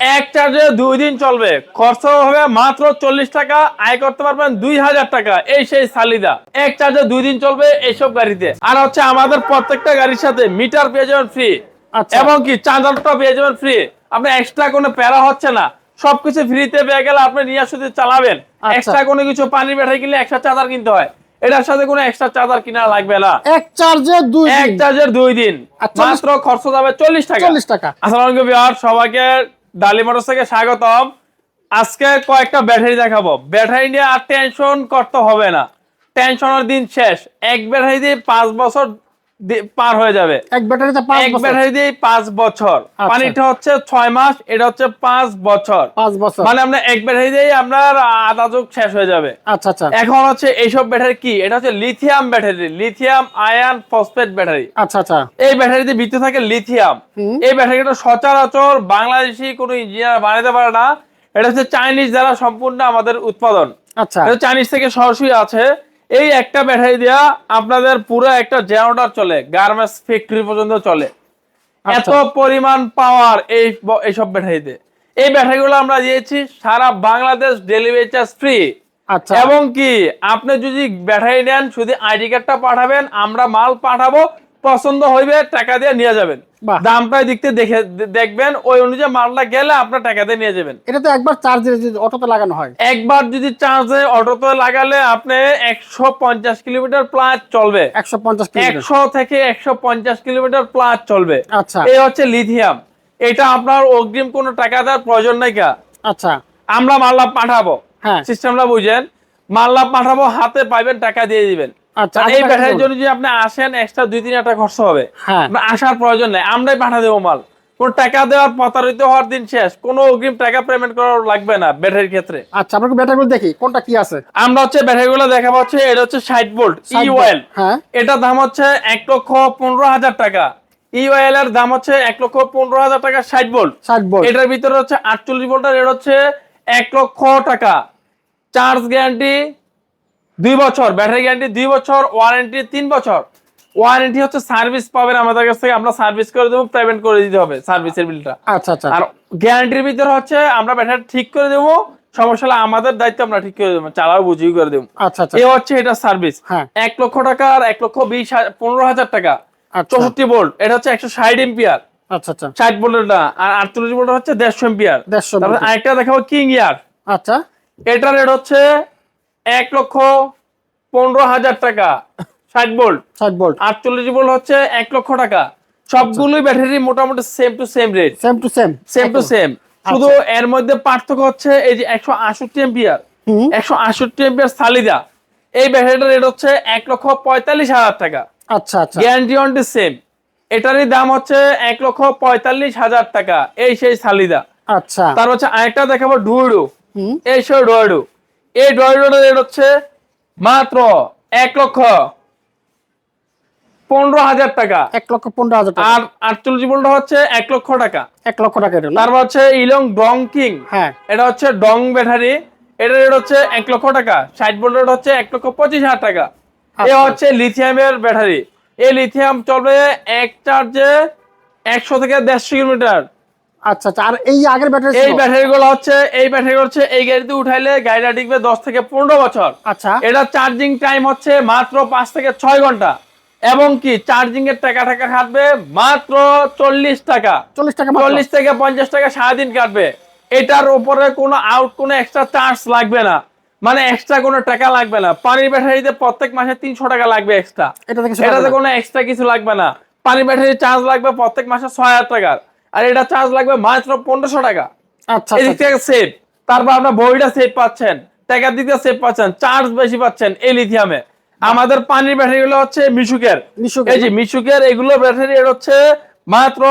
এক চার্জে 2 দিন চলবে, খরচ হবে মাত্র 40 টাকা, আয় করতে পারবেন 2000 টাকা। এই সেই সালিদা, এক চার্জে 2 দিন চলবে এইসব গাড়িতে। আর হচ্ছে আমাদের প্রত্যেকটা গাড়ির সাথে মিটার পেয়ে যাবেন ফ্রি, এবং কি চার্জারটা পেয়ে যাবেন ফ্রি। আপনি এক্সট্রা কোনো প্যারা হচ্ছে না, সবকিছু ফ্রিতে পেয়ে গেলে আপনি নিয়ে শুধু চালাবেন। এক্সট্রা কোনো কিছু পানির ব্যাটারি কিনলে এক্সট্রা চার্জার কিনতে হয়, এটার সাথে কোনো এক্সট্রা চার্জার কিনা লাগবে না। এক চার্জে 2 দিন, এক চার্জের 2 দিন, মাত্র খরচ যাবে 40 টাকা। 40 টাকা। আসসালামু আলাইকুম ভিউয়ার, সবাইকে ডালি মোটরস থেকে স্বাগতম। আজকে কয়েকটা ব্যাটারি দেখাবো। ব্যাটারি নিয়ে আর টেনশন করতে হবে না, টেনশনের দিন শেষ। এক ব্যাটারি দিয়ে 5 বছর পার হয়ে যাবে। এক ব্যাটারিতে 5 এক বছর, ব্যাটারি দিয়ে 5 বছর। পানিটা হচ্ছে 6 মাস, এটা হচ্ছে 5 বছর। 5 বছর মানে আমরা এক ব্যাটারি দিয়ে আপনার আধা যুগ শেষ হয়ে যাবে। আচ্ছা আচ্ছা। এখন হচ্ছে এইসব ব্যাটারি কি, এটা হচ্ছে lithium battery, lithium ion phosphate battery. আচ্ছা আচ্ছা। এই ব্যাটারিতে ভিতরে থাকে লিথিয়াম। এই ব্যাটারিটা সচরাচর বাংলাদেশি কোনো ইঞ্জিনিয়ার বানাতে পারে না, এটা হচ্ছে চাইনিজ দ্বারা সম্পূর্ণ আমাদের উৎপাদন। আচ্ছা, এটা চাইনিজ থেকে সরাসরি আছে। এই একটা ব্যাটারি দিয়া আপনাদের পুরো একটা জেনারেটর চলে, গার্মেন্টস ফ্যাক্টরি পর্যন্ত চলে। এত পরিমাণ পাওয়ার এইসব ব্যাটারিতে। এই ব্যাটারিগুলো আমরা দিয়েছি সারা বাংলাদেশ, ডেলিভারি চার্জ ফ্রি। আচ্ছা। এবং কি আপনি যদি ব্যাটারি নেন শুধু আইডি কার্ডটা পাঠাবেন, আমরা মাল পাঠাবো, পছন্দ হইবে টাকা দিয়ে নিয়ে যাবেন। দামটা দিকতে দেখে দেখবেন, ওই অনুযায়ী মালটা গেলে আপনার টাকা দিয়ে নিয়ে যাবেন। এটা তো একবার চার্জে অটোতে লাগানো হয়, একবার যদি চার্জে অটোতে লাগালে আপনি 150 কিলোমিটার প্লাস চলবে। 150 কিলোমিটার, 100 থেকে 150 কিলোমিটার প্লাস চলবে। আচ্ছা। এই হচ্ছে লিথিয়াম। এটা আপনার অগ্রিম কোনো টাকা দেওয়ার প্রয়োজন নাই। আচ্ছা, আমরা মাল্লা পাঠাবো, হ্যাঁ, সিস্টেমটা বুঝেন। মাল্লা পাঠাবো, হাতে পাইবেন, টাকা দিয়ে দিবেন। আচ্ছা। এই ব্যাটারির জন্য যদি আপনি আসেন, এক্সট্রা 2-3 টাকা খরচ হবে। আসার প্রয়োজন নেই, আমরাই পাঠা দেবো মাল। কোন টাকা দেওয়ার প্রতারিত হওয়ার দিন শেষ, কোনো অগ্রিম টাকা পেমেন্ট করার লাগবে না ব্যাটারির ক্ষেত্রে। আচ্ছা, আমরা ব্যাটারিগুলো দেখি কোনটা কি আছে। আমরা হচ্ছে ব্যাটারিগুলো দেখাবো। হচ্ছে এটা হচ্ছে 60 ভোল্ট ই ওয়েল। হ্যাঁ, এটার দাম হচ্ছে 1,15,000 টাকা। ই ওয়েল এর দাম হচ্ছে 1,15,000 টাকা। 60 ভোল্ট, 60 ভোল্ট। এটার ভিতরে হচ্ছে 48 ভোল্টের, এটা হচ্ছে 1 লক্ষ টাকা। চার্জ গ্যারান্টি 2 বছর, ব্যাটারি গ্যারান্টি 2 বছর, ওয়ারেন্টি 3 বছর। ওয়ারেন্টি হচ্ছে সার্ভিস পাবেন আমাদের কাছ থেকে, আমরা সার্ভিস করে দেবো, পেমেন্ট করে দিতে হবে সার্ভিসের বিলটা। আচ্ছা আচ্ছা। আর গ্যারান্টির ভিতরে হচ্ছে আমরা ব্যাটারি ঠিক করে দেবো, সমস্যা হলে আমাদের দায়িত্ব, আমরা ঠিক করে দেবো, চালাও বুঝিয়ে করে দেবো। আচ্ছা আচ্ছা। এই হচ্ছে এটা সার্ভিস। 1 লক্ষ টাকা আর 1,15,000 টাকা। 64 ভোল্ট, এটা হচ্ছে 160 এম্পিয়ার। আচ্ছা আচ্ছা। 60 ভোল্টটা, আর 48 ভোল্ট হচ্ছে 150 এম্পিয়ার। তারপর আরেকটা দেখাবো কিং ইয়ার। আচ্ছা, এটার রেট হচ্ছে 1,15,000 টাকা। 60 ভোল্ট, 60 ভোল্ট। 48 ভোল্ট হচ্ছে 1 লক্ষ টাকা। সবগুলোই ব্যাটারি মোটামুটি same to same rate, same to same, same to same. শুধু এর মধ্যে পার্থক্য হচ্ছে এই যে 168 এম্পিয়ার, 168 এম্পিয়ার সালিদা। এই ব্যাটারিটার রেট হচ্ছে 1,45,000 টাকা। আচ্ছা আচ্ছা। Guarantee warranty same. এটারই দাম হচ্ছে 1,45,000 টাকা। এই সেই সালিদা। আচ্ছা। তার হচ্ছে আরেকটা দেখাবো ডুয়েডো। এই সেই ডুয়েডো। এই ডুয়েডোর রেট হচ্ছে মাত্র 1,15,000 টাকা। 1,15,000 টাকা। আর 48 ভোল্ট হচ্ছে 1 লক্ষ টাকা। 1 লক্ষ টাকা। তারপর হচ্ছে ইলং ডং কিং, হ্যাঁ, এটা হচ্ছে ডং ব্যাটারি। এটার রেট হচ্ছে 1 লক্ষ টাকা। 60 ভোল্টের হচ্ছে 1,25,000 টাকা। এ হচ্ছে লিথিয়ামের ব্যাটারি। এই লিথিয়াম চলবে এক চার্জে 100 থেকে 150 কিলোমিটার। আচ্ছা আচ্ছা। আর এই আগের ব্যাটারি, এই ব্যাটারিগুলো হচ্ছে এই গাড়িতে উঠাইলে গাড়িটা টিকবে 10 থেকে 15 বছর। আচ্ছা। এটা চার্জিং টাইম হচ্ছে মাত্র 5 থেকে 6 ঘন্টা। এবং কি চার্জিং এর টাকা কাটবে মাত্র 40 টাকা। 40 থেকে 50 টাকা সারাদিন কাটবে। এটার উপরে কোনো কোনো এক্সট্রা চার্জ লাগবে না, মানে এক্সট্রা কোনো টাকা লাগবে না। পানির ব্যাটারিতে প্রত্যেক মাসে 300 টাকা লাগবে এক্সট্রা, এটাতে কোনো এক্সট্রা কিছু লাগবে না। পানির ব্যাটারি চার্জ লাগবে প্রত্যেক মাসে 6,000 টাকার, আর এটা চার্জ লাগবে মাত্র 1500 টাকা। আচ্ছা, এদিক থেকে সেভ। তারপর আপনার বইটা সেভ পাচ্ছেন, টাকার দিক থেকে সেভ পাচ্ছেন, চার্জ বেশি পাচ্ছেন এই লিথিয়ামে। আমাদের পানির ব্যাটারি গুলো হচ্ছে মিশুকের, এই যে মিশুকের, এগুলো ব্যাটারি রেট হচ্ছে মাত্র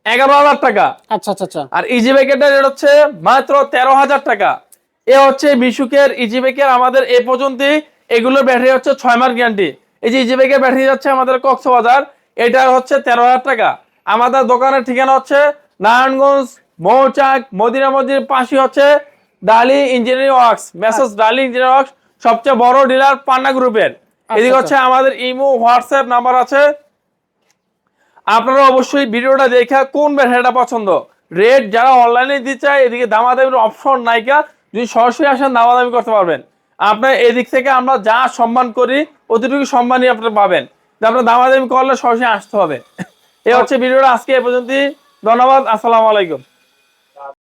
11,000 টাকা। আচ্ছা আচ্ছা। আর ইজিবাইকের রেট হচ্ছে মাত্র 13,000 টাকা। এ হচ্ছে মিশুকের, ইজিবাইকের আমাদের এ পর্যন্ত। এগুলোর ব্যাটারি হচ্ছে 6 মাস গ্যারান্টি। এই যে ইজিবাইকের ব্যাটারি যাচ্ছে আমাদের কক্সবাজার, এটা হচ্ছে 13,000 টাকা। আমাদের দোকানের ঠিকানা হচ্ছে নারায়ণগঞ্জ মৌচাক মদিনা মসজিদের পাশে হচ্ছে ডালি ইঞ্জিনিয়ারিং ওয়ার্কস, মেসেজ ডালি ইঞ্জিনিয়ারিং ওয়ার্কস, সবচেয়ে বড় ডিলার পান্না গ্রুপের। এদিকে হচ্ছে আমাদের ইমো হোয়াটসঅ্যাপ নাম্বার আছে। আপনারা অবশ্যই ভিডিওটা দেখে কোন ব্যাটারিটা পছন্দ রেট যারা অনলাইনে দিতে চায় এদিকে দামাদামির অপশন নাইকা, যদি সরাসরি আসেন দামাদামি করতে পারবেন। আপনার এদিক থেকে আমরা যা সম্মান করি অতটুকু সম্মানই আপনারা পাবেন। আপনার দামাদামি করলে সরাসরি আসতে হবে। এই হচ্ছে ভিডিওটা আজকে এ পর্যন্তই। ধন্যবাদ, আসসালামু আলাইকুম।